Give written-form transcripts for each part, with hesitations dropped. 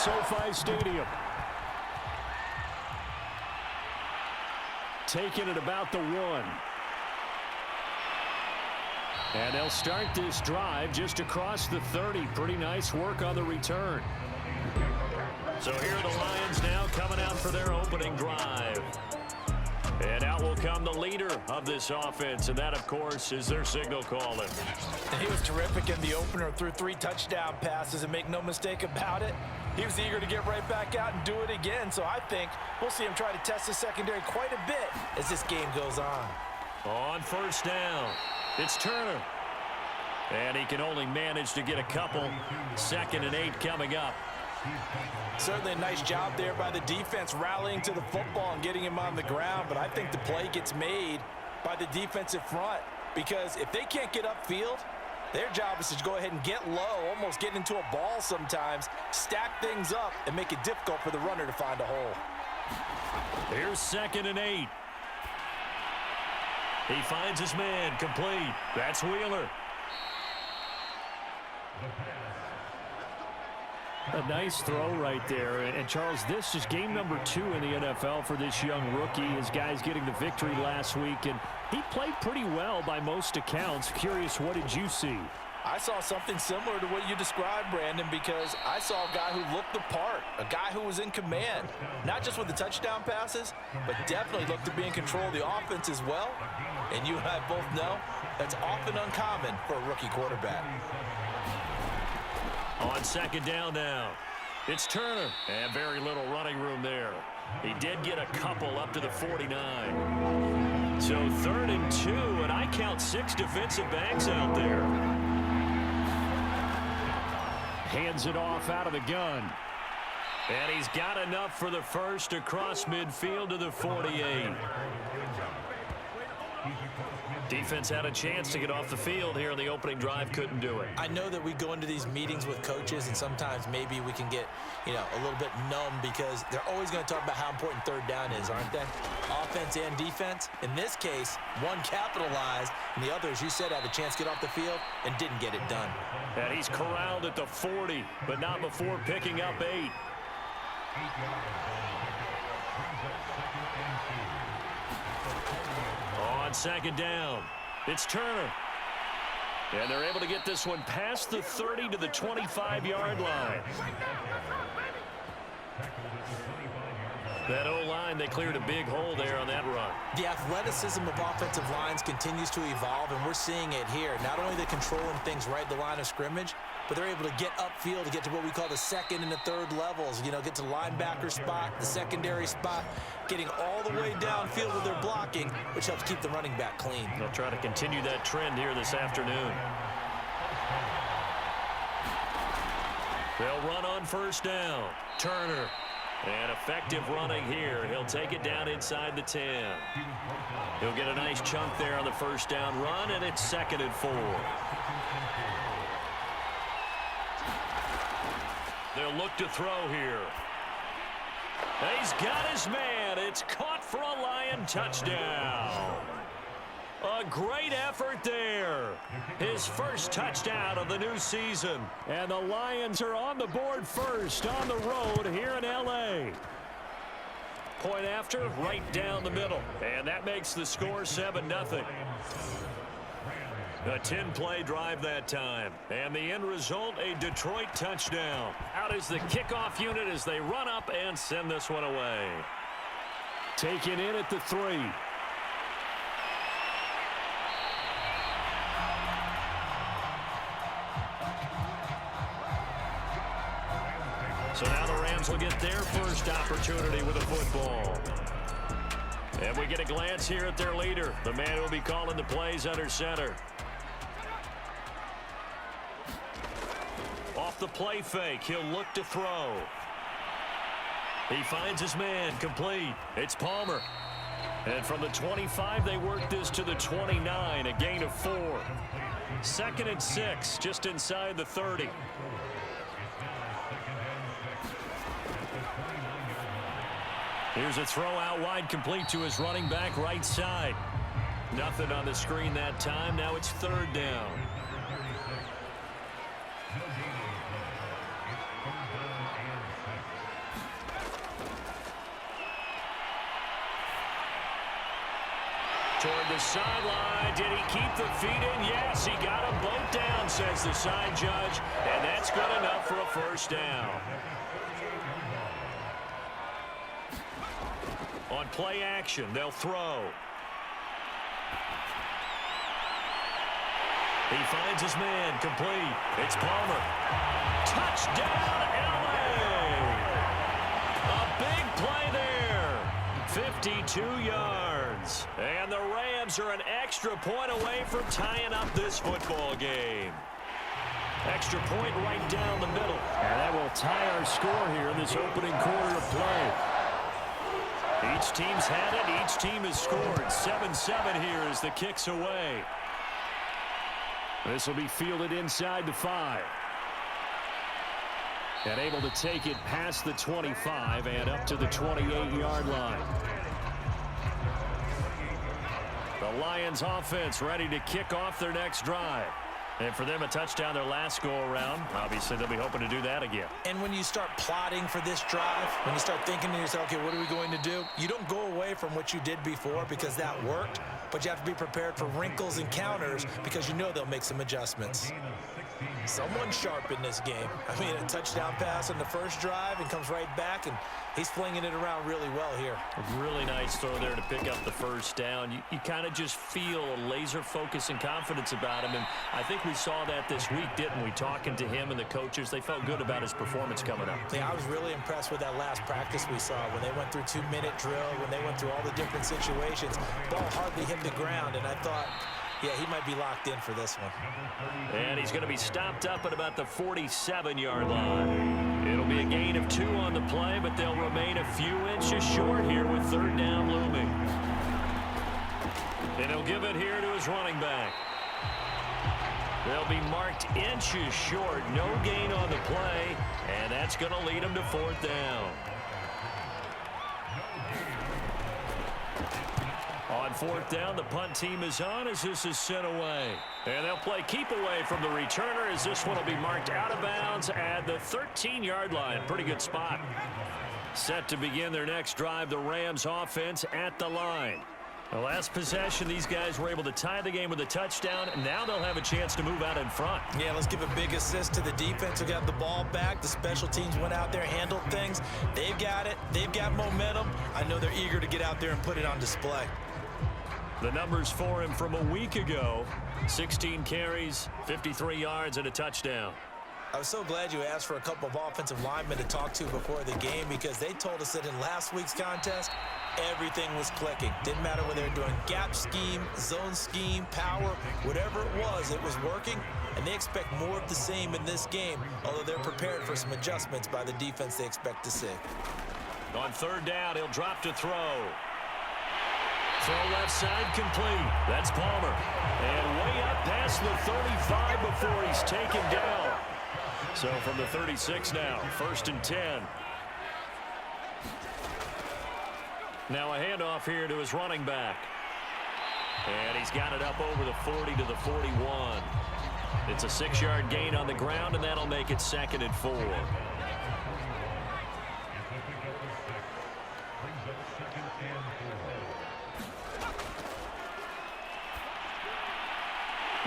SoFi Stadium. Taking it about the 1. And they'll start this drive just across the 30. Pretty nice work on the return. So here are the Lions now coming out for their opening drive. And out will come the leader of this offense, and that, of course, is their signal caller. And he was terrific in the opener, threw 3 touchdown passes, and make no mistake about it, he was eager to get right back out and do it again. So I think we'll see him try to test the secondary quite a bit as this game goes on. On first down, it's Turner. And he can only manage to get a couple. 2nd and 8 coming up. Certainly a nice job there by the defense rallying to the football and getting him on the ground, but I think the play gets made by the defensive front because if they can't get upfield, their job is to go ahead and get low, almost get into a ball sometimes, stack things up, and make it difficult for the runner to find a hole. Here's 2nd and 8. He finds his man, complete. That's Wheeler. A nice throw right there. And, Charles, this is game number 2 in the NFL for this young rookie. His guys getting the victory last week, and he played pretty well by most accounts. Curious, what did you see? I saw something similar to what you described, Brandon, because I saw a guy who looked the part, a guy who was in command, not just with the touchdown passes, but definitely looked to be in control of the offense as well. And you and I both know that's often uncommon for a rookie quarterback. On 2nd down now, it's Turner, and very little running room there. He did get a couple up to the 49. So 3rd and 2, and I count 6 defensive backs out there. Hands it off out of the gun. And he's got enough for the first across midfield to the 48. Defense had a chance to get off the field here in the opening drive, couldn't do it. I know that we go into these meetings with coaches, and sometimes maybe we can get, a little bit numb because they're always going to talk about how important 3rd down is, aren't they? Offense and defense. In this case, one capitalized, and the other, as you said, had a chance to get off the field and didn't get it done. And he's corralled at the 40, but not before picking up 8. On 2nd down, it's Turner. And they're able to get this one past the 30 to the 25-yard line. That O-line, they cleared a big hole there on that run. The athleticism of offensive lines continues to evolve, and we're seeing it here. Not only are they controlling things right at the line of scrimmage, but they're able to get upfield to get to what we call the 2nd and the 3rd levels. Get to the linebacker spot, the secondary spot, getting all the way downfield with their blocking, which helps keep the running back clean. They'll try to continue that trend here this afternoon. They'll run on first down. Turner. And effective running here. He'll take it down inside the 10. He'll get a nice chunk there on the first down run, and it's 2nd and 4. They'll look to throw here. He's got his man. It's caught for a Lion touchdown. A great effort there. His first touchdown of the new season. And the Lions are on the board first on the road here in L.A. Point after, right down the middle. And that makes the score 7-0. A 10-play drive that time. And the end result, a Detroit touchdown. Out is the kickoff unit as they run up and send this one away. Taken in at the 3. So now the Rams will get their first opportunity with a football. And we get a glance here at their leader, the man who will be calling the plays under center. Off the play fake, he'll look to throw. He finds his man, complete. It's Palmer. And from the 25, they work this to the 29, a gain of 4. 2nd and 6, just inside the 30. Here's a throw out wide, complete to his running back right side. Nothing on the screen that time. Now it's 3rd down. toward the sideline. Did he keep the feet in? Yes, he got them both down, says the side judge. And that's good enough for a first down. On play action, they'll throw. He finds his man, complete. It's Palmer. Touchdown, LA! A big play there. 52 yards. And the Rams are an extra point away from tying up this football game. Extra point right down the middle. And that will tie our score here in this opening quarter of play. Each team's had it. Each team has scored. 7-7 here as the kick's away. This will be fielded inside the 5. And able to take it past the 25 and up to the 28-yard line. The Lions offense ready to kick off their next drive. And for them, a touchdown their last go-around. Obviously, they'll be hoping to do that again. And when you start plotting for this drive, when you start thinking to yourself, okay, what are we going to do? You don't go away from what you did before because that worked, but you have to be prepared for wrinkles and counters because you know they'll make some adjustments. Someone's sharp in this game. I mean, a touchdown pass on the first drive and comes right back, and he's flinging it around really well here. A really nice throw there to pick up the first down. You kind of just feel a laser focus and confidence about him, and I think we saw that this week, didn't we? Talking to him and the coaches, they felt good about his performance coming up. Yeah, I was really impressed with that last practice we saw when they went through 2-minute drill, when they went through all the different situations. Ball hardly hit the ground, and I thought, yeah, he might be locked in for this one. And he's going to be stopped up at about the 47-yard line. It'll be a gain of 2 on the play, but they'll remain a few inches short here with third down looming. And he'll give it here to his running back. They'll be marked inches short. No gain on the play, and that's going to lead them to fourth down. On fourth down, the punt team is on as this is sent away. And they'll play keep away from the returner as this one will be marked out of bounds at the 13-yard line. Pretty good spot. Set to begin their next drive, the Rams offense at the line. The last possession, these guys were able to tie the game with a touchdown, and now they'll have a chance to move out in front. Yeah, let's give a big assist to the defense who got the ball back. The special teams went out there, handled things. They've got it. They've got momentum. I know they're eager to get out there and put it on display. The numbers for him from a week ago, 16 carries, 53 yards, and a touchdown. I was so glad you asked for a couple of offensive linemen to talk to before the game because they told us that in last week's contest, everything was clicking. Didn't matter whether they were doing gap scheme, zone scheme, power, whatever it was working, and they expect more of the same in this game, although they're prepared for some adjustments by the defense they expect to see. On third down, he'll drop to throw. Throw left side complete. That's Palmer. And way up past the 35 before he's taken down. So from the 36 now, 1st and 10. Now a handoff here to his running back. And he's got it up over the 40 to the 41. It's a 6-yard gain on the ground, and that'll make it 2nd and 4.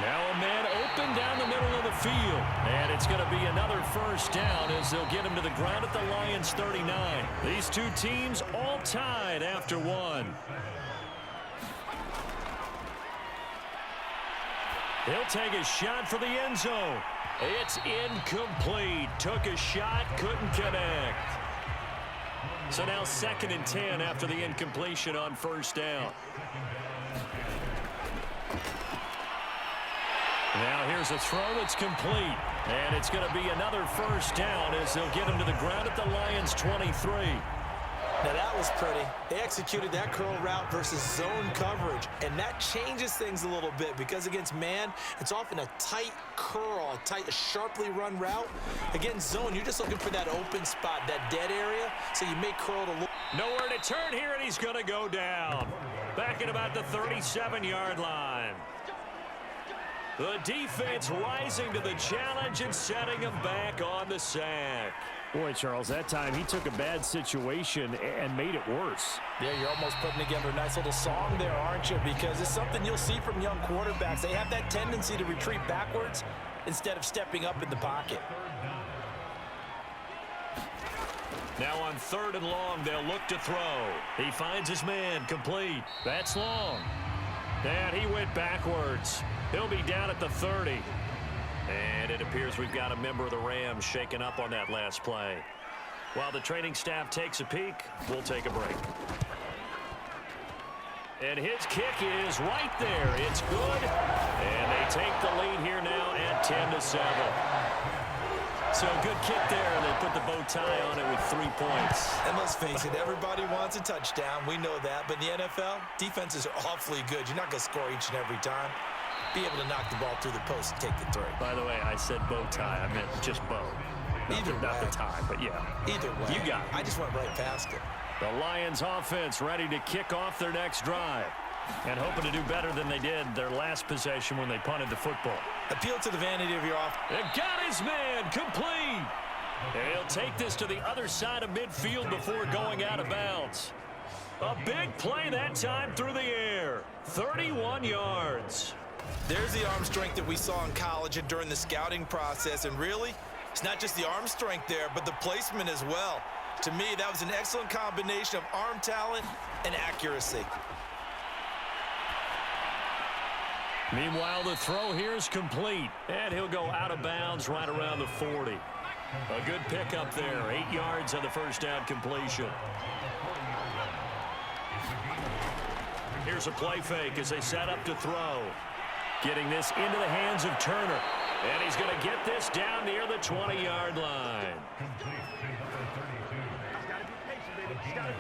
Now a man open down the middle of the field. And it's going to be another first down as they'll get him to the ground at the Lions 39. These two teams all tied after one. He'll take a shot for the end zone. It's incomplete. Took a shot, couldn't connect. So now 2nd and 10 after the incompletion on first down. Now here's a throw that's complete. And it's going to be another first down as they'll get him to the ground at the Lions 23. Now that was pretty. They executed that curl route versus zone coverage, and that changes things a little bit because against man, it's often a tight curl, a sharply run route. Against zone, you're just looking for that open spot, that dead area, so you may curl to look. Nowhere to turn here, and he's going to go down. Back at about the 37-yard line. The defense rising to the challenge and setting him back on the sack. Boy, Charles, that time he took a bad situation and made it worse. Yeah, you're almost putting together a nice little song there, aren't you? Because it's something you'll see from young quarterbacks. They have that tendency to retreat backwards instead of stepping up in the pocket. Now on 3rd and long, they'll look to throw. He finds his man, complete. That's long. And he went backwards. He'll be down at the 30. And it appears we've got a member of the Rams shaken up on that last play. While the training staff takes a peek, we'll take a break. And his kick is right there. It's good. And they take the lead here now at 10-7. So good kick there. They put the bow tie on it with 3 points. And let's face it, everybody wants a touchdown. We know that. But in the NFL, defenses are awfully good. You're not going to score each and every time. Be able to knock the ball through the post and take the three. By the way, I said bow tie. I meant just bow. Not the tie, but yeah. Either way. You got it. I just went right past it. The Lions offense ready to kick off their next drive. And hoping to do better than they did their last possession when they punted the football. Appeal to the vanity of your offense. And got his man complete. And he'll take this to the other side of midfield before going out of bounds. A big play that time through the air. 31 yards. There's the arm strength that we saw in college and during the scouting process. And really, it's not just the arm strength there, but the placement as well. To me, that was an excellent combination of arm talent and accuracy. Meanwhile, the throw here is complete. And he'll go out of bounds right around the 40. A good pickup there. 8 yards on the first down completion. Here's a play fake as they set up to throw. Getting this into the hands of Turner. And he's going to get this down near the 20-yard line.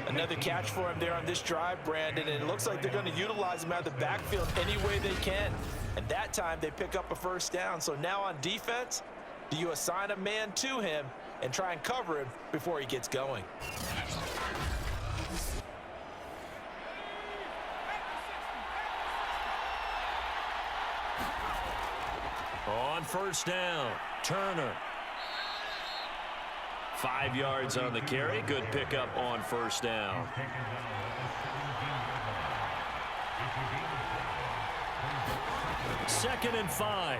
Another catch for him there on this drive, Brandon, and it looks like they're going to utilize him out of the backfield any way they can. And that time they pick up a first down. So now on defense, do you assign a man to him and try and cover him before he gets going? On first down, Turner. 5 yards on the carry. Good pickup on first down. Second and 5.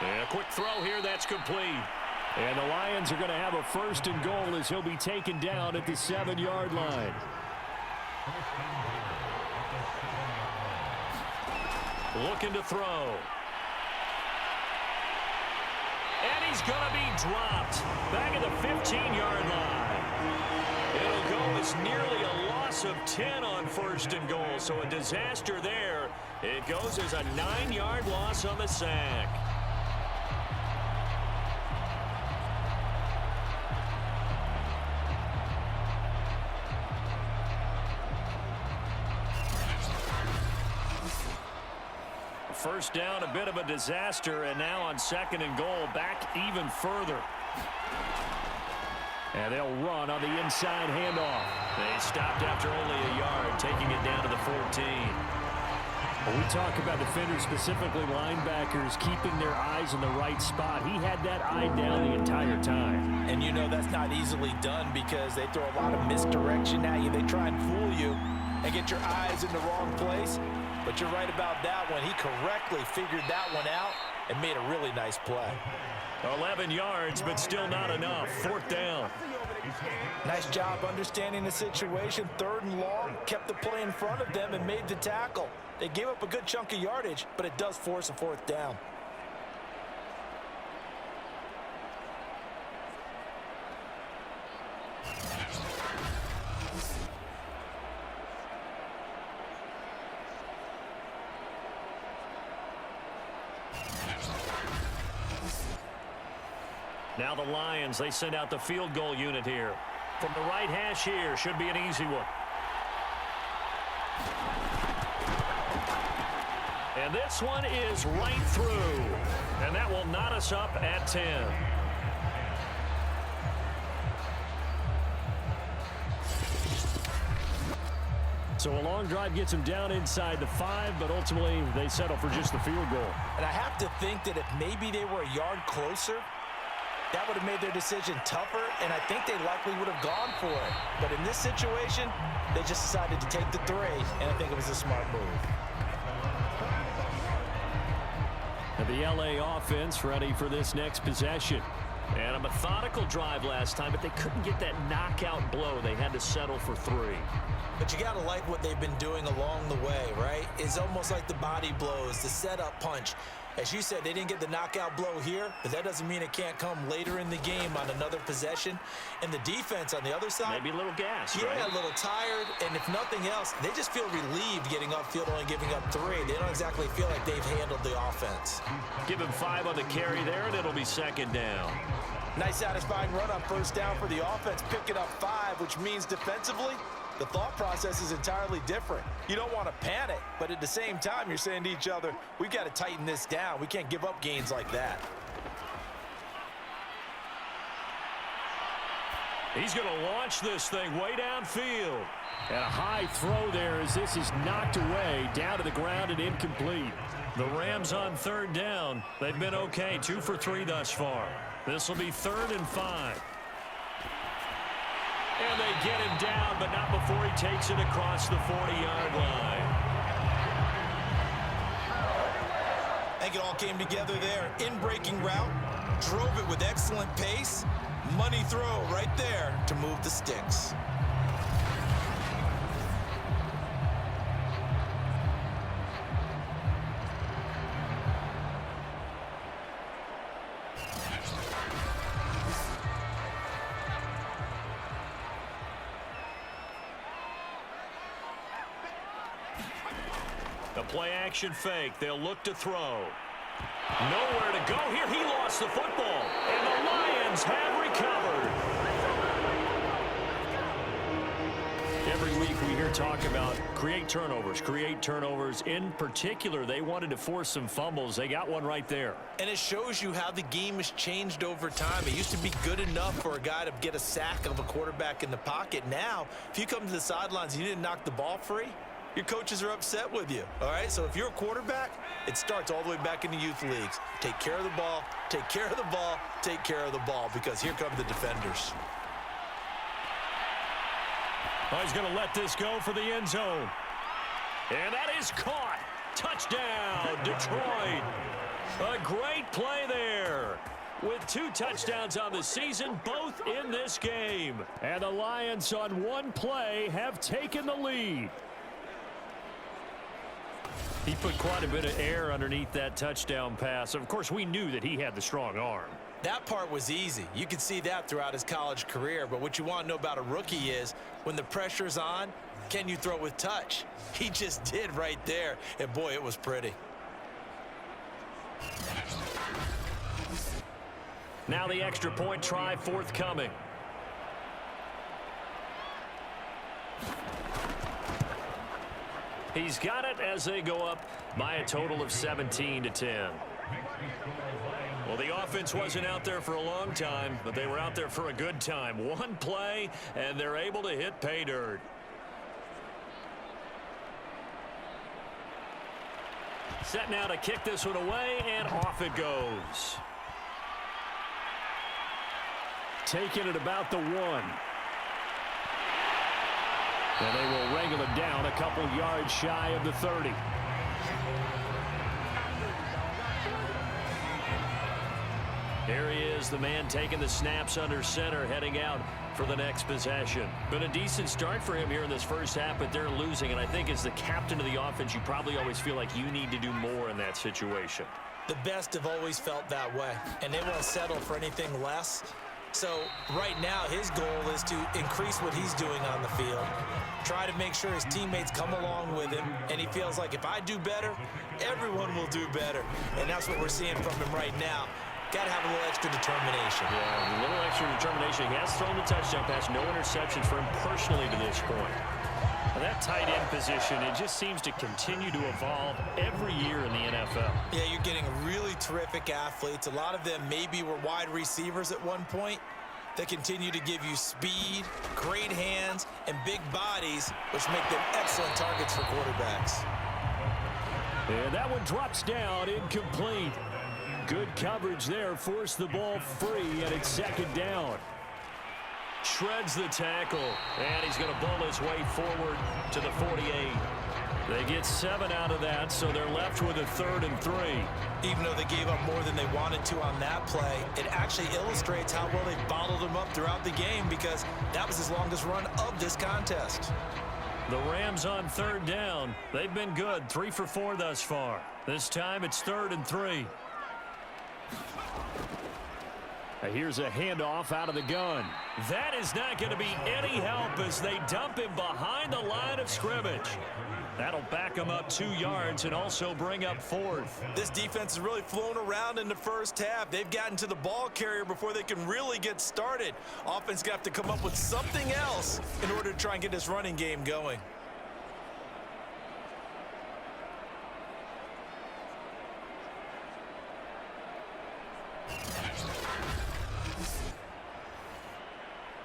And a quick throw here, that's complete. And the Lions are going to have a first and goal as he'll be taken down at the 7-yard line. Looking to throw. And he's going to be dropped back at the 15-yard line. It'll go as nearly a loss of 10 on first and goal. So a disaster there. It goes as a 9-yard loss on the sack. First down, a bit of a disaster, and now on second and goal, back even further. And they'll run on the inside handoff. They stopped after only a yard, taking it down to the 14. When we talk about defenders, specifically linebackers, keeping their eyes in the right spot, he had that eye down the entire time. And you know that's not easily done because they throw a lot of misdirection at you. They try and fool you and get your eyes in the wrong place. But you're right about that one. He correctly figured that one out and made a really nice play. 11 yards, but still not enough. Fourth down. Nice job understanding the situation. Third and long, kept the play in front of them and made the tackle. They gave up a good chunk of yardage, but it does force a fourth down. Now the Lions, they send out the field goal unit here. From the right hash here, should be an easy one. And this one is right through. And that will knot us up at 10. So a long drive gets them down inside the 5, but ultimately they settle for just the field goal. And I have to think that if maybe they were a yard closer, That would have made their decision tougher, and I think they likely would have gone for it. But in this situation, they just decided to take the 3, and I think it was a smart move. And the LA offense ready for this next possession. And a methodical drive last time, but they couldn't get that knockout blow. They had to settle for 3. But you got to like what they've been doing along the way, right? It's almost like the body blows, the setup punch. As you said, they didn't get the knockout blow here, but that doesn't mean it can't come later in the game on another possession. And the defense on the other side, maybe a little gas, yeah, right? A little tired. And if nothing else, they just feel relieved getting upfield, only giving up 3. They don't exactly feel like they've handled the offense. Give him 5 on the carry there, and it'll be 2nd down. Nice satisfying run on 1st down for the offense, picking up 5, which means defensively, the thought process is entirely different. You don't want to panic, but at the same time, you're saying to each other, we've got to tighten this down. We can't give up gains like that. He's going to launch this thing way downfield. And a high throw there as this is knocked away, down to the ground and incomplete. The Rams on 3rd down. They've been okay, 2 for 3 thus far. This will be 3rd and 5. And they get him down, but not before he takes it across the 40-yard line. I think it all came together there. In-breaking route, drove it with excellent pace. Money throw right there to move the sticks. The play-action fake. They'll look to throw. Nowhere to go here. He lost the football. And the Lions have recovered. Every week we hear talk about create turnovers. In particular, they wanted to force some fumbles. They got one right there. And it shows you how the game has changed over time. It used to be good enough for a guy to get a sack of a quarterback in the pocket. Now, if you come to the sidelines and you didn't knock the ball free, your coaches are upset with you, all right? So if you're a quarterback, it starts all the way back in the youth leagues. Take care of the ball, take care of the ball, take care of the ball, because here come the defenders. Oh, he's going to let this go for the end zone. And that is caught. Touchdown, Detroit. A great play there. With 2 touchdowns on the season, both in this game. And the Lions on 1 play have taken the lead. He put quite a bit of air underneath that touchdown pass. Of course, we knew that he had the strong arm. That part was easy. You could see that throughout his college career. But what you want to know about a rookie is when the pressure's on, can you throw with touch? He just did right there. And, boy, it was pretty. Now the extra point try forthcoming. He's got it as they go up by a total of 17-10. Well, the offense wasn't out there for a long time, but they were out there for a good time. 1 play, and they're able to hit pay dirt. Set now to kick this one away, and off it goes. Taking it about the 1. And they will wrangle it down a couple yards shy of the 30. Here he is, the man taking the snaps under center, heading out for the next possession. Been a decent start for him here in this first half, but they're losing. And I think as the captain of the offense, you probably always feel like you need to do more in that situation. The best have always felt that way, and they won't settle for anything less. So right now his goal is to increase what he's doing on the field, try to make sure his teammates come along with him, and he feels like if I do better, everyone will do better. And that's what we're seeing from him right now. Got to have a little extra determination. Yeah, a little extra determination. He has thrown the touchdown pass, no interceptions for him personally to this point. And that tight end position, it just seems to continue to evolve every year in the NFL. Yeah, you're getting really terrific athletes. A lot of them maybe were wide receivers at one point. They continue to give you speed, great hands, and big bodies, which make them excellent targets for quarterbacks. And that one drops down, incomplete. Good coverage there, forced the ball free, and it's second down. Shreds the tackle, and he's going to bowl his way forward to the 48. They get 7 out of that, so they're left with a 3rd and 3. Even though they gave up more than they wanted to on that play, it actually illustrates how well they bottled them up throughout the game, because that was his longest run of this contest. The Rams on 3rd down. They've been good, 3 for 4 thus far. This time it's 3rd and 3. Here's a handoff out of the gun. That is not going to be any help as they dump him behind the line of scrimmage. That'll back him up 2 yards and also bring up 4th. This defense has really flown around in the first half. They've gotten to the ball carrier before they can really get started. Offense got to come up with something else in order to try and get this running game going.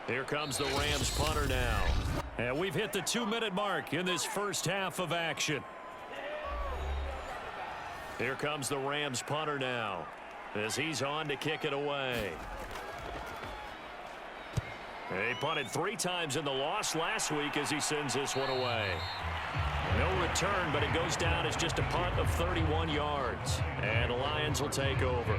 Here comes the Rams punter now. And we've hit the 2-minute mark in this first half of action. Here comes the Rams punter now as he's on to kick it away. He punted 3 times in the loss last week as he sends this one away. No return, but it goes down as just a punt of 31 yards. And the Lions will take over.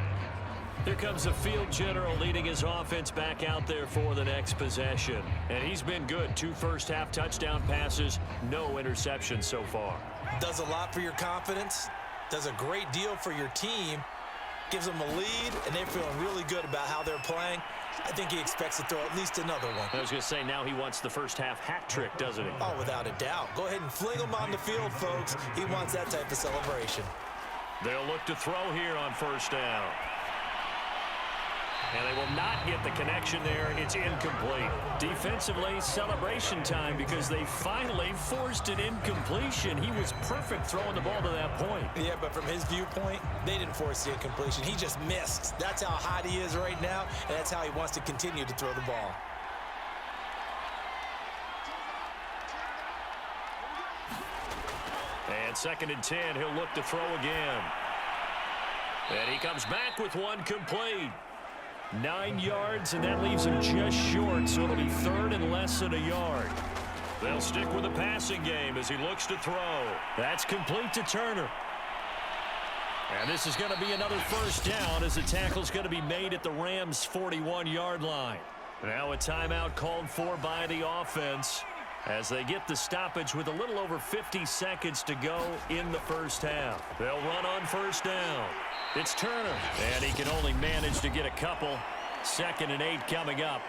Here comes the field general leading his offense back out there for the next possession. And he's been good. 2 first-half touchdown passes, no interceptions so far. Does a lot for your confidence, does a great deal for your team, gives them a lead, and they're feeling really good about how they're playing. I think he expects to throw at least another one. I was going to say, now he wants the first-half hat trick, doesn't he? Oh, without a doubt. Go ahead and fling him on the field, folks. He wants that type of celebration. They'll look to throw here on 1st down. And they will not get the connection there. It's incomplete. Defensively, celebration time because they finally forced an incompletion. He was perfect throwing the ball to that point. Yeah, but from his viewpoint, they didn't force the incompletion. He just missed. That's how hot he is right now, and that's how he wants to continue to throw the ball. And 2nd and 10, he'll look to throw again. And he comes back with one complete. 9 yards, and that leaves him just short, so it'll be 3rd and less than a yard. They'll stick with the passing game as he looks to throw. That's complete to Turner. And this is going to be another 1st down as the tackle's going to be made at the Rams' 41-yard line. Now a timeout called for by the offense as they get the stoppage with a little over 50 seconds to go in the first half. They'll run on 1st down. It's Turner, and he can only manage to get a couple. 2nd and 8 coming up.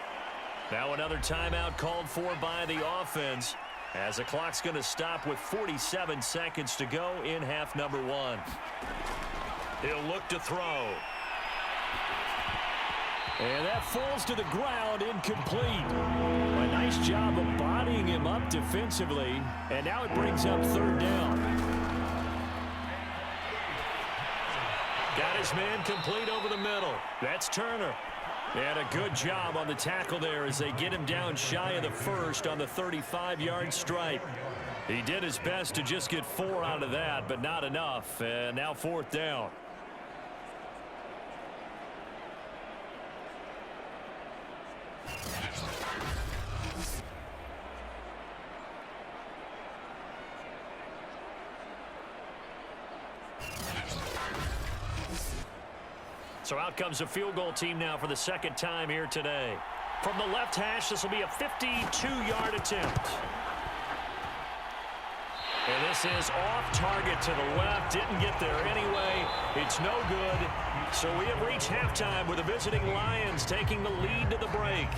Now another timeout called for by the offense as the clock's going to stop with 47 seconds to go in half number 1. He'll look to throw. And that falls to the ground, incomplete. A nice job of bodying him up defensively, and now it brings up 3rd down. Got his man complete over the middle. That's Turner. And a good job on the tackle there as they get him down shy of the 1st on the 35-yard stripe. He did his best to just get 4 out of that, but not enough. And now 4th down. So out comes the field goal team now for the 2nd time here today. From the left hash, this will be a 52-yard attempt. And this is off target to the left. Didn't get there anyway. It's no good. So we have reached halftime with the visiting Lions taking the lead to the break.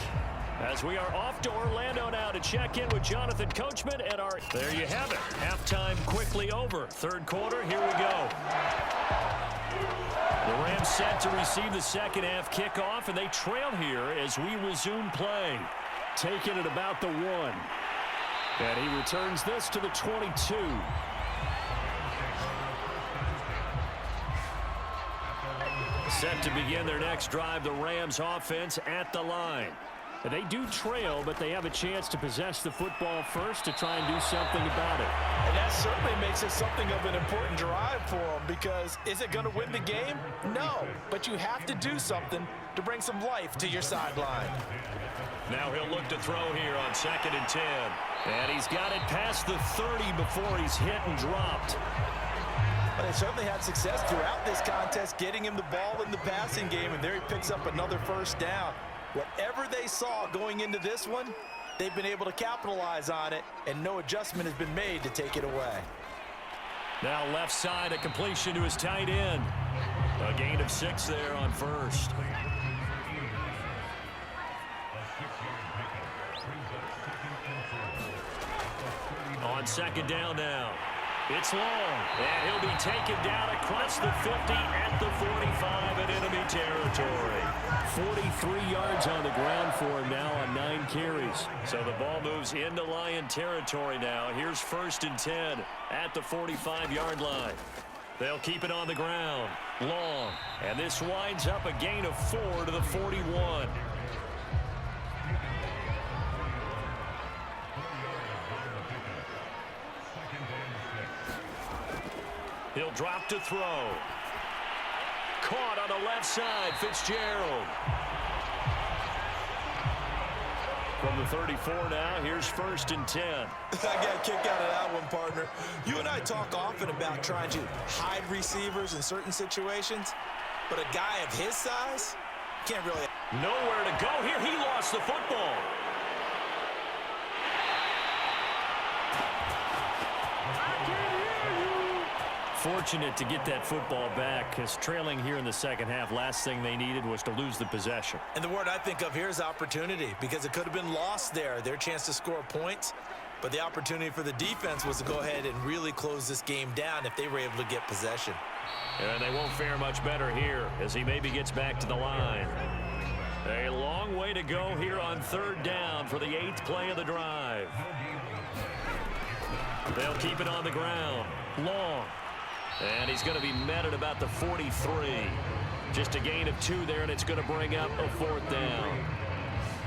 As we are off to Orlando now to check in with Jonathan Coachman and our... There you have it. Halftime quickly over. 3rd quarter, here we go. The Rams set to receive the 2nd half kickoff, and they trail here as we resume play. Taking it about the 1. And he returns this to the 22. Set to begin their next drive, the Rams offense at the line. They do trail, but they have a chance to possess the football first to try and do something about it. And that certainly makes it something of an important drive for them, because is it going to win the game? No, but you have to do something to bring some life to your sideline. Now he'll look to throw here on 2nd and 10. And he's got it past the 30 before he's hit and dropped. But they certainly had success throughout this contest getting him the ball in the passing game, and there he picks up another first down. Whatever they saw going into this one, they've been able to capitalize on it, and no adjustment has been made to take it away. Now left side, a completion to his tight end. A gain of 6 there on first. On 2nd down now. It's long, and he'll be taken down across the 50 at the 45 in enemy territory. 43 yards on the ground for him now on 9 carries. So the ball moves into Lion territory now. Here's 1st and 10 at the 45-yard line. They'll keep it on the ground. Long, and this winds up a gain of 4 to the 41. He'll drop to throw. Caught on the left side, Fitzgerald. From the 34 now, here's 1st and 10. I got a kick out of that one, partner. You and I talk often about trying to hide receivers in certain situations, but a guy of his size can't really... Nowhere to go here. He lost the football. Fortunate to get that football back, because trailing here in the second half, last thing they needed was to lose the possession. And the word I think of here is opportunity, because it could have been lost there, their chance to score points. But the opportunity for the defense was to go ahead and really close this game down if they were able to get possession. And they won't fare much better here as he maybe gets back to the line. A long way to go here on 3rd down for the 8th play of the drive. They'll keep it on the ground. Long. And he's going to be met at about the 43. Just a gain of 2 there, and it's going to bring up a 4th down.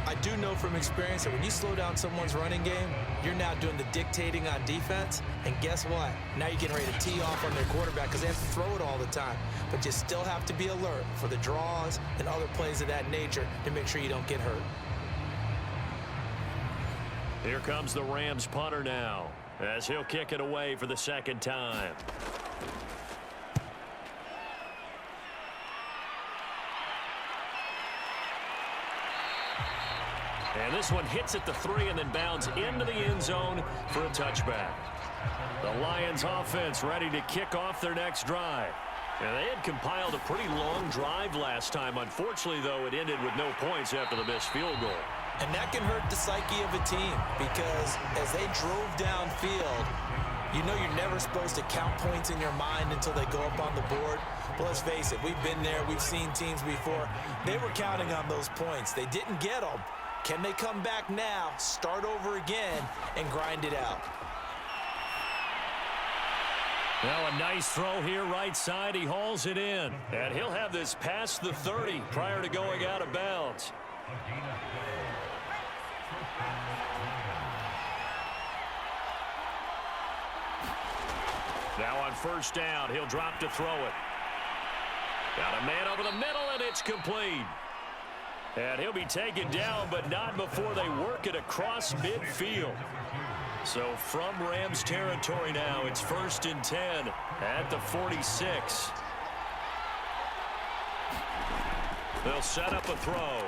I do know from experience that when you slow down someone's running game, you're now doing the dictating on defense. And guess what? Now you're getting ready to tee off on their quarterback because they have to throw it all the time. But you still have to be alert for the draws and other plays of that nature to make sure you don't get hurt. Here comes the Rams punter now, as he'll kick it away for the 2nd time. And this one hits at the 3 and then bounds into the end zone for a touchback. The Lions offense ready to kick off their next drive. And they had compiled a pretty long drive last time. Unfortunately, though, it ended with no points after the missed field goal. And that can hurt the psyche of a team, because as they drove downfield, you know you're never supposed to count points in your mind until they go up on the board. But let's face it, we've been there, we've seen teams before. They were counting on those points. They didn't get them. Can they come back now, start over again, and grind it out? Now a nice throw here right side. He hauls it in. And he'll have this past the 30 prior to going out of bounds. Now on 1st down, he'll drop to throw it. Got a man over the middle, and it's complete. And he'll be taken down, but not before they work it across midfield. So from Rams territory now, it's 1st and 10 at the 46. They'll set up a throw.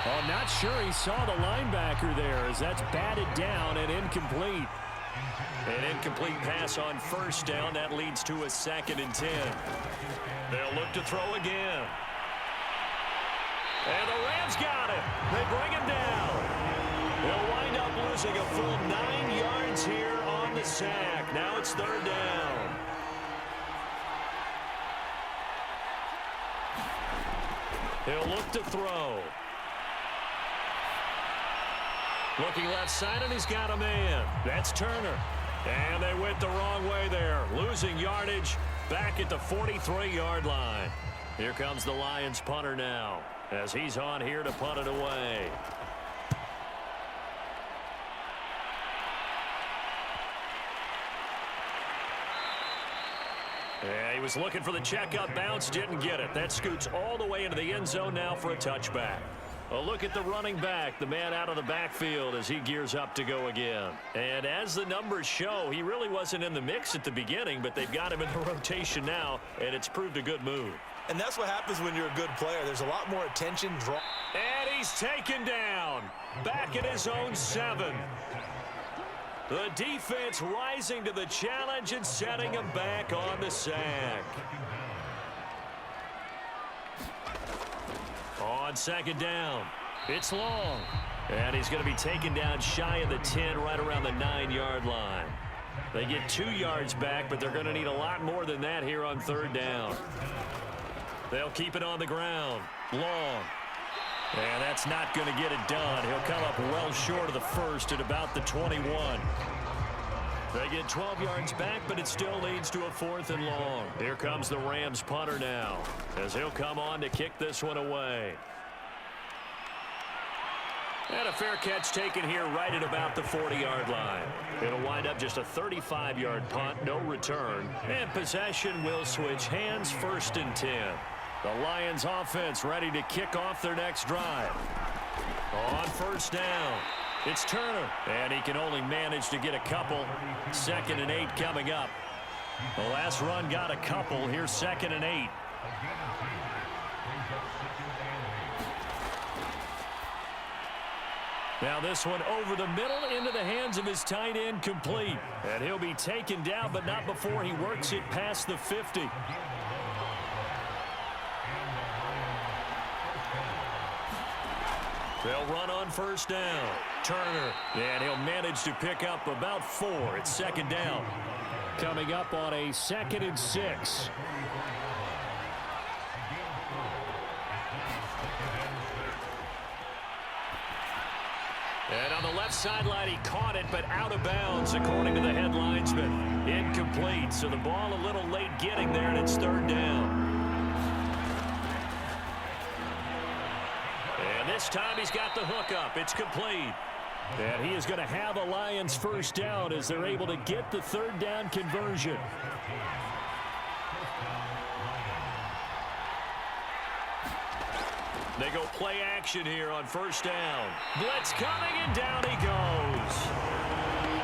Oh, not sure he saw the linebacker there, as that's batted down and incomplete. An incomplete pass on 1st down. That leads to a 2nd and 10. They'll look to throw again. And the Rams got it. They bring him down. They'll wind up losing a full 9 yards here on the sack. Now it's 3rd down. He'll look to throw. Looking left side, and he's got a man. That's Turner. And they went the wrong way there. Losing yardage back at the 43-yard line. Here comes the Lions punter now, as he's on here to punt it away. He was looking for the checkup bounce, didn't get it. That scoots all the way into the end zone now for a touchback. A look at the running back, the man out of the backfield as he gears up to go again. And as the numbers show, he really wasn't in the mix at the beginning, but they've got him in the rotation now, and it's proved a good move. And that's what happens when you're a good player. There's a lot more attention drawn. And he's taken down. Back at his own 7. The defense rising to the challenge and setting him back on the sack. On second down, it's long. And he's going to be taken down shy of the 10, right around the 9-yard line. They get 2 yards back, but they're going to need a lot more than that here on third down. They'll keep it on the ground. Long. And that's not going to get it done. He'll come up well short of the first at about the 21. They get 12 yards back, but it still leads to a 4th and long. Here comes the Rams punter now, as he'll come on to kick this one away. And a fair catch taken here right at about the 40-yard line. It'll wind up just a 35-yard punt, no return. And possession will switch hands, 1st and 10. The Lions offense ready to kick off their next drive. On first down, it's Turner. And he can only manage to get a couple. 2nd and 8 coming up. The last run got a couple. Here's 2nd and 8. Now this one over the middle into the hands of his tight end, complete. And he'll be taken down, but not before he works it past the 50. They'll run on first down. Turner, and he'll manage to pick up about 4. It's 2nd down. Coming up on a 2nd and 6. And on the left sideline, he caught it, but out of bounds, according to the head linesman. Incomplete, so the ball a little late getting there, and it's 3rd down. And this time he's got the hook up. It's complete. And he is going to have a Lions 1st down as they're able to get the 3rd down conversion. They go play action here on 1st down. Blitz coming, and down he goes.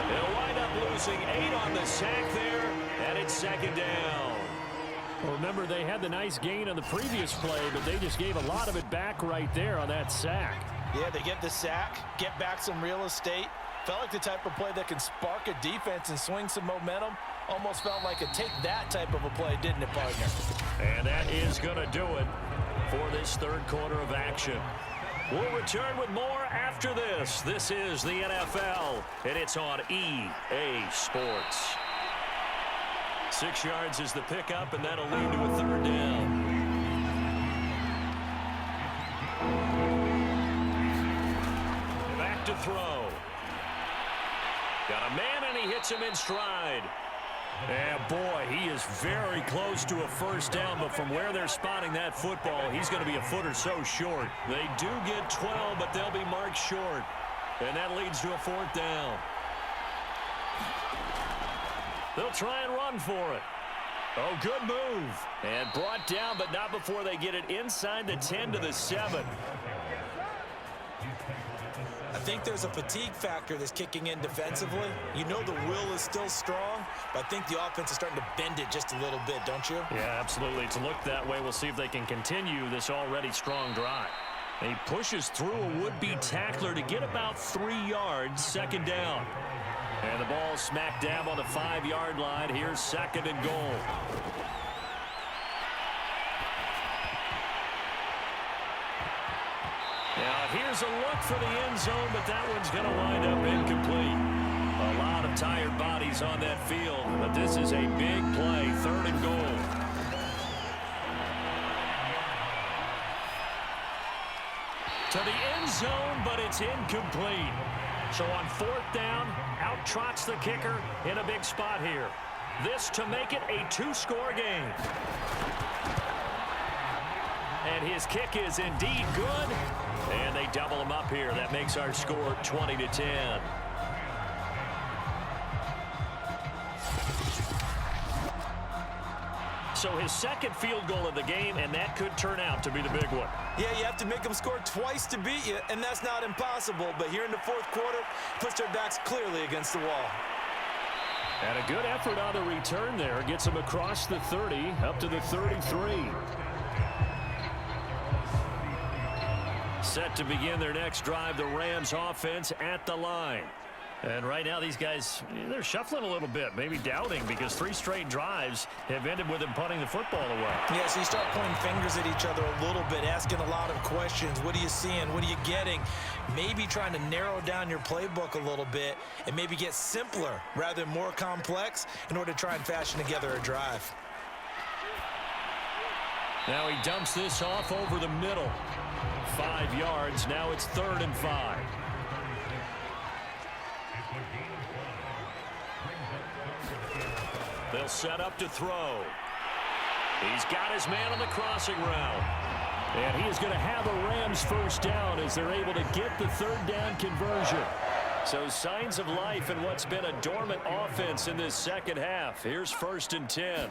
They'll wind up losing 8 on the sack there, and it's 2nd down. Well, remember, they had the nice gain on the previous play, but they just gave a lot of it back right there on that sack. Yeah, they get the sack, get back some real estate. Felt like the type of play that can spark a defense and swing some momentum. Almost felt like a take-that type of a play, didn't it, partner? And that is going to do it for this 3rd quarter of action. We'll return with more after this. This is the NFL, and it's on EA Sports. 6 yards is the pickup, and that'll lead to a 3rd down. Back to throw. Got a man, and he hits him in stride. And boy, he is very close to a 1st down, but from where they're spotting that football, he's going to be a foot or so short. They do get 12, but they'll be marked short. And that leads to a 4th down. They'll try and run for it. Oh, good move. And brought down, but not before they get it inside the 10 to the 7. I think there's a fatigue factor that's kicking in defensively. You know the will is still strong, but I think the offense is starting to bend it just a little bit, don't you? Yeah, absolutely. It's looked that way. We'll see if they can continue this already strong drive. He pushes through a would-be tackler to get about 3 yards, 2nd down. And the ball smack dab on the 5-yard line. Here's 2nd and goal. Now here's a look for the end zone, but that one's going to wind up incomplete. A lot of tired bodies on that field, but this is a big play, 3rd and goal. To the end zone, but it's incomplete. So on 4th down, out trots the kicker in a big spot here. This to make it a 2-score game. And his kick is indeed good. And they double him up here. That makes our score 20-10. So his second field goal of the game, and that could turn out to be the big one. Yeah, you have to make them score twice to beat you, and that's not impossible. But here in the fourth quarter, puts their backs clearly against the wall. And a good effort on the return there. Gets them across the 30, up to the 33. Set to begin their next drive, the Rams offense at the line. And right now these guys, they're shuffling a little bit, maybe doubting, because 3 straight drives have ended with them punting the football away. Yeah, so you start pointing fingers at each other a little bit, asking a lot of questions. What are you seeing? What are you getting? Maybe trying to narrow down your playbook a little bit and maybe get simpler rather than more complex in order to try and fashion together a drive. Now he dumps this off over the middle. 5 yards. Now it's 3rd and 5. They'll set up to throw. He's got his man on the crossing route. And he is going to have a Rams first down as they're able to get the 3rd down conversion. So signs of life in what's been a dormant offense in this second half. Here's 1st and 10.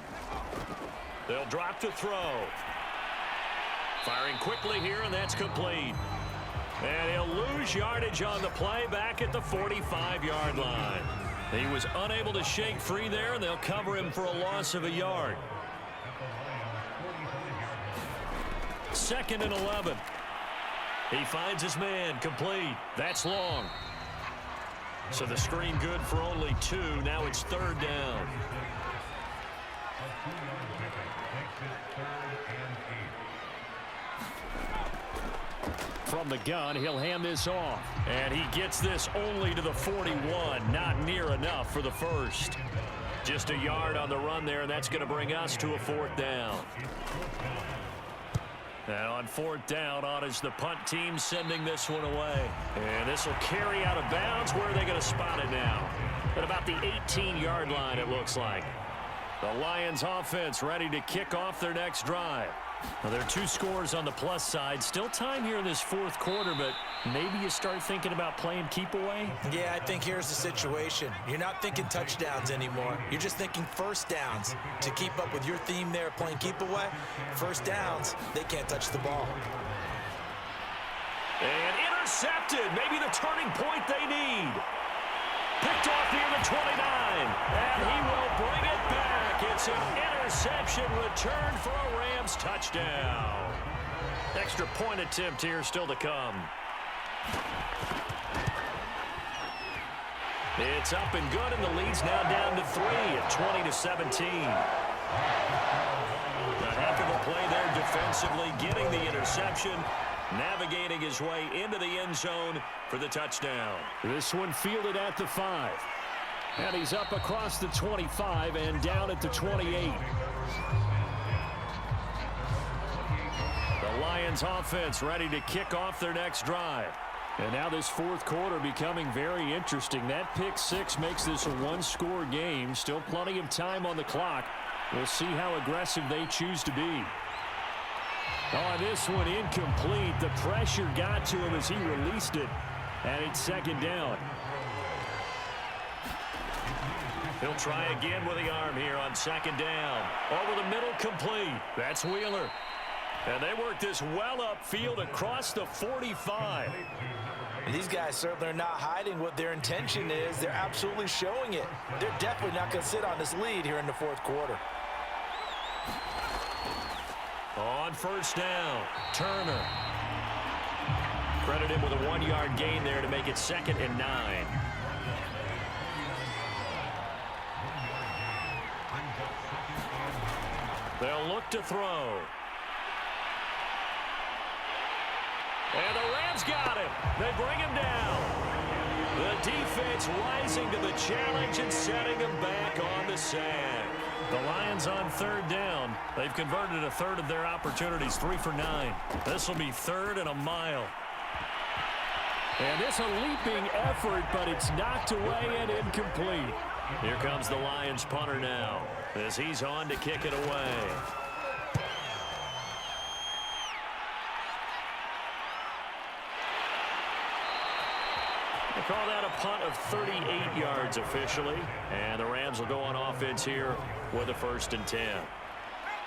They'll drop to throw. Firing quickly here, and that's complete. And he'll lose yardage on the play back at the 45-yard line. He was unable to shake free there, and they'll cover him for a loss of a yard. 2nd and 11. He finds his man, complete. That's long. So the screen good for only 2. Now it's 3rd down. From the gun, he'll hand this off. And he gets this only to the 41. Not near enough for the first. Just a yard on the run there, and that's going to bring us to a 4th down. And on 4th down, on is the punt team sending this one away. And this will carry out of bounds. Where are they going to spot it now? At about the 18-yard line, it looks like. The Lions offense ready to kick off their next drive. Well, there are 2 scores on the plus side. Still time here in this 4th quarter, but maybe you start thinking about playing keep away? Yeah, I think here's the situation. You're not thinking touchdowns anymore. You're just thinking first downs. To keep up with your theme there, playing keep away, first downs, they can't touch the ball. And intercepted. Maybe the turning point they need. Picked off near the 29. And he will bring it back. It's an interception returned for a Rams touchdown. Extra point attempt here still to come. It's up and good, and the lead's now down to 3 at 20-17. A heck of a play there defensively, getting the interception, navigating his way into the end zone for the touchdown. This one fielded at the 5. And he's up across the 25 and down at the 28. The Lions offense ready to kick off their next drive. And now this 4th quarter becoming very interesting. That pick 6 makes this a 1-score game. Still plenty of time on the clock. We'll see how aggressive they choose to be. Oh, this one incomplete. The pressure got to him as he released it. And it's 2nd down. He'll try again with the arm here on 2nd down. Over the middle, complete. That's Wheeler. And they work this well upfield across the 45. And these guys certainly are not hiding what their intention is. They're absolutely showing it. They're definitely not going to sit on this lead here in the 4th quarter. On 1st down, Turner. Credit him with a 1-yard gain there to make it 2nd and 9. They'll look to throw. And the Rams got him. They bring him down. The defense rising to the challenge and setting him back on the sack. The Lions on 3rd down. They've converted a third of their opportunities, 3 for 9. This will be 3rd and a mile. And this a leaping effort, but it's knocked away and incomplete. Here comes the Lions punter now as he's on to kick it away. They call that a punt of 38 yards officially. And the Rams will go on offense here with a 1st and 10.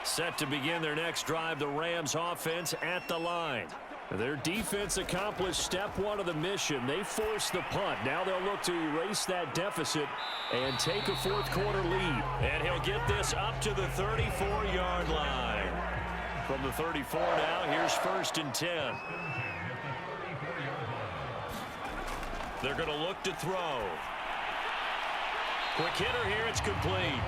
Set to begin their next drive, the Rams offense at the line. Their defense accomplished step one of the mission. They forced the punt. Now they'll look to erase that deficit and take a fourth quarter lead. And he'll get this up to the 34-yard line. From the 34 now, here's 1st and 10. They're going to look to throw. Quick hitter here, it's complete.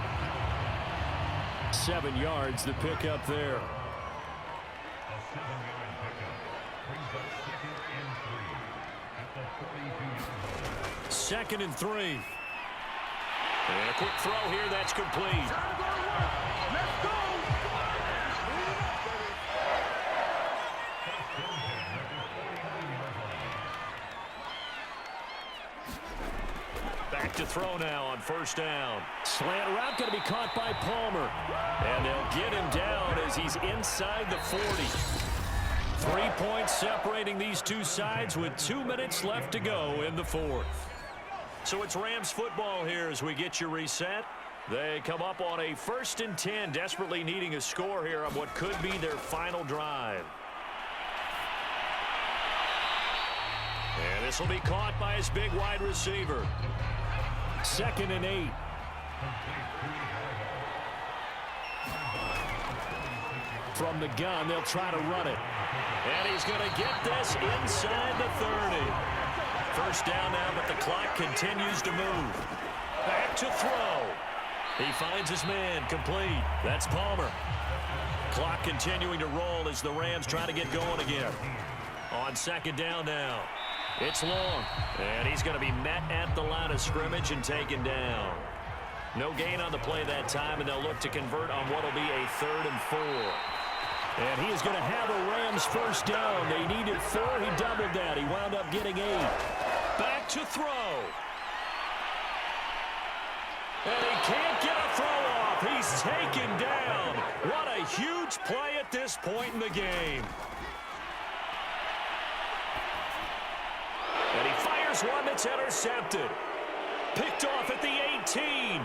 7 yards, the pickup there. Second and 3. And a quick throw here, that's complete. Let's go! Back to throw now on 1st down. Slant route going to be caught by Palmer. And they'll get him down as he's inside the 40. 3 points separating these two sides with 2 minutes left to go in the 4th. So it's Rams football here as we get you reset. They come up on a 1st and 10, desperately needing a score here on what could be their final drive. And this will be caught by his big wide receiver. 2nd and 8. From the gun, they'll try to run it. And he's going to get this inside the 30. 1st down now, but the clock continues to move. Back to throw. He finds his man, complete. That's Palmer. Clock continuing to roll as the Rams try to get going again. On 2nd down now. It's long, and he's going to be met at the line of scrimmage and taken down. No gain on the play that time, and they'll look to convert on what will be a 3rd and 4. And he is going to have a Rams 1st down. They needed 4. He doubled that. He wound up getting 8. Back to throw. And he can't get a throw off. He's taken down. What a huge play at this point in the game. And he fires one that's intercepted. Picked off at the 18.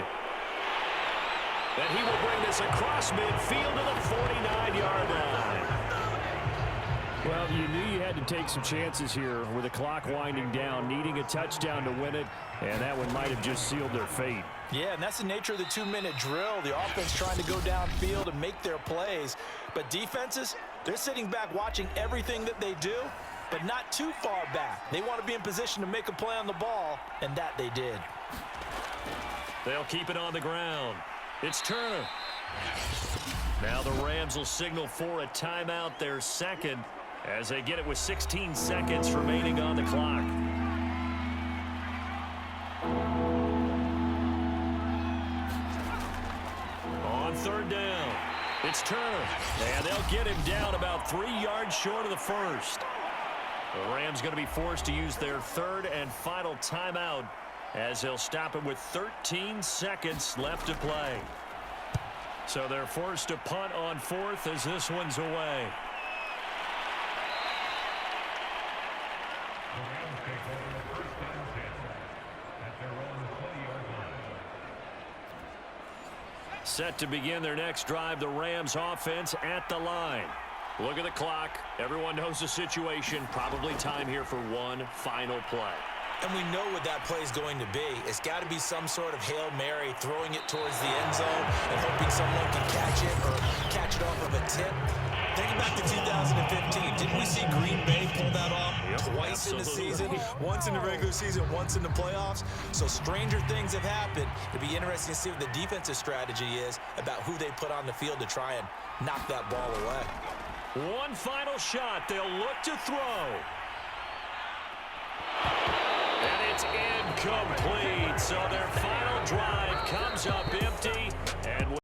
And he will bring this across midfield to the 49-yard line. Well, you knew you had to take some chances here with the clock winding down, needing a touchdown to win it, and that one might have just sealed their fate. Yeah, and that's the nature of the 2-minute drill. The offense trying to go downfield and make their plays. But defenses, they're sitting back watching everything that they do, but not too far back. They want to be in position to make a play on the ball, and that they did. They'll keep it on the ground. It's Turner. Now the Rams will signal for a timeout, their 2nd, as they get it with 16 seconds remaining on the clock. On 3rd down, it's Turner. And they'll get him down about 3 yards short of the 1st. The Rams going to be forced to use their 3rd and final timeout as they'll stop him with 13 seconds left to play. So they're forced to punt on 4th as this one's away. Set to begin their next drive, the Rams offense at the line. Look at the clock. Everyone knows the situation. Probably time here for one final play. And we know what that play is going to be. It's got to be some sort of Hail Mary, throwing it towards the end zone and hoping someone can catch it or catch it off of a tip. Think back to 2015. Didn't we see Green Bay pull that off twice in the season? Once in the regular season, once in the playoffs. So stranger things have happened. It'll be interesting to see what the defensive strategy is about who they put on the field to try and knock that ball away. One final shot. They'll look to throw. And it's incomplete. So their final drive comes up empty.